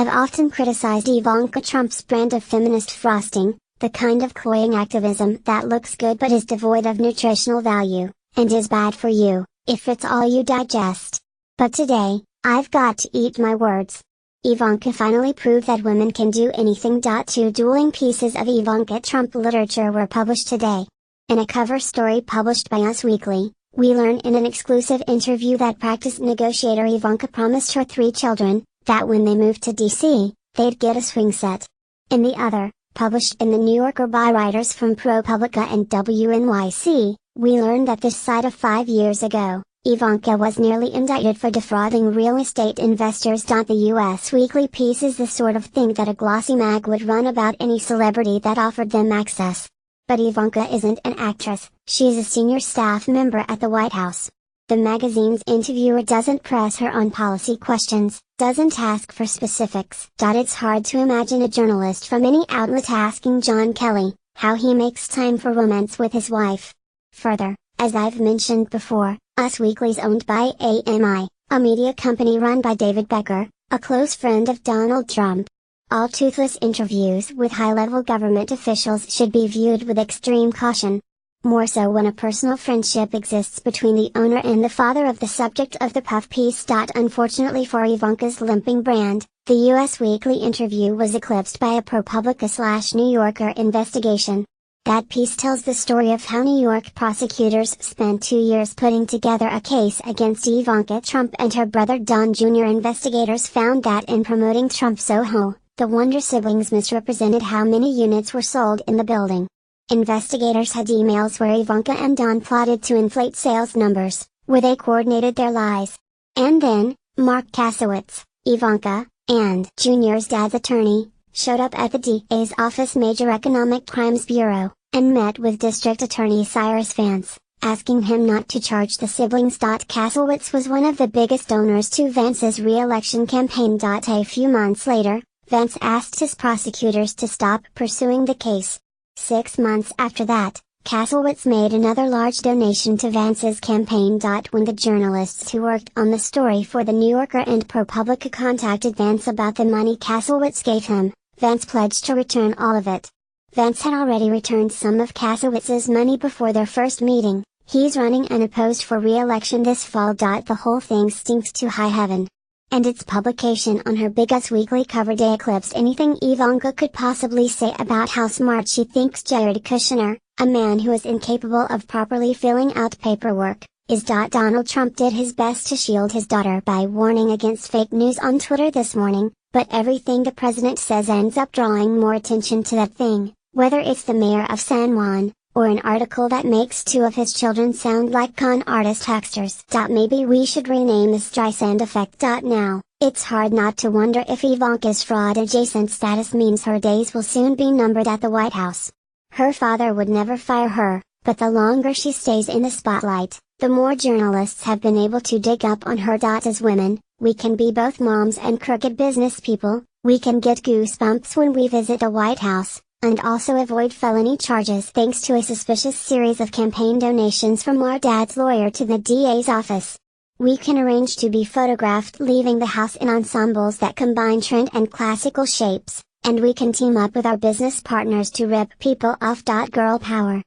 I've often criticized Ivanka Trump's brand of feminist frosting, the kind of cloying activism that looks good but is devoid of nutritional value, and is bad for you, if it's all you digest. But today, I've got to eat my words. Ivanka finally proved that women can do anything. Two dueling pieces of Ivanka Trump literature were published today. In a cover story published by Us Weekly, we learn in an exclusive interview that practiced negotiator Ivanka promised her 3 children, that when they moved to DC, they'd get a swing set. In the other, published in the New Yorker by writers from ProPublica and WNYC, we learn that this side of 5 years ago, Ivanka was nearly indicted for defrauding real estate investors. The Us Weekly piece is the sort of thing that a glossy mag would run about any celebrity that offered them access. But Ivanka isn't an actress, she's a senior staff member at the White House. The magazine's interviewer doesn't press her on policy questions, doesn't ask for specifics. It's hard to imagine a journalist from any outlet asking John Kelly how he makes time for romance with his wife. Further, as I've mentioned before, Us Weekly's owned by AMI, a media company run by David Becker, a close friend of Donald Trump. All toothless interviews with high-level government officials should be viewed with extreme caution. More so when a personal friendship exists between the owner and the father of the subject of the puff piece. Unfortunately for Ivanka's limping brand, the Us Weekly interview was eclipsed by a ProPublica/New Yorker investigation. That piece tells the story of how New York prosecutors spent 2 years putting together a case against Ivanka Trump and her brother Don Jr. Investigators found that in promoting Trump Soho, the Wonder siblings misrepresented how many units were sold in the building. Investigators had emails where Ivanka and Don plotted to inflate sales numbers, where they coordinated their lies. And then, Mark Kasowitz, Ivanka, and Junior's dad's attorney, showed up at the DA's office Major Economic Crimes Bureau, and met with District Attorney Cyrus Vance, asking him not to charge the siblings. Kasowitz was one of the biggest donors to Vance's re-election campaign. A few months later, Vance asked his prosecutors to stop pursuing the case. 6 months after that, Kasowitz made another large donation to Vance's campaign. When the journalists who worked on the story for the New Yorker and ProPublica contacted Vance about the money Kasowitz gave him, Vance pledged to return all of it. Vance had already returned some of Kasowitz's money before their first meeting. He's running unopposed for re-election this fall. The whole thing stinks to high heaven. And its publication on her big Us Weekly cover day eclipsed anything Ivanka could possibly say about how smart she thinks Jared Kushner, a man who is incapable of properly filling out paperwork, is. Donald Trump did his best to shield his daughter by warning against fake news on Twitter this morning, but everything the president says ends up drawing more attention to that thing, whether it's the mayor of San Juan, or an article that makes 2 of his children sound like con artist hucksters. Maybe we should rename this Streisand effect. Now, it's hard not to wonder if Ivanka's fraud-adjacent status means her days will soon be numbered at the White House. Her father would never fire her, but the longer she stays in the spotlight, the more journalists have been able to dig up on her. As women, we can be both moms and crooked business people, we can get goosebumps when we visit the White House, and also avoid felony charges thanks to a suspicious series of campaign donations from our dad's lawyer to the DA's office. We can arrange to be photographed leaving the house in ensembles that combine trend and classical shapes, and we can team up with our business partners to rip people off. Girl power.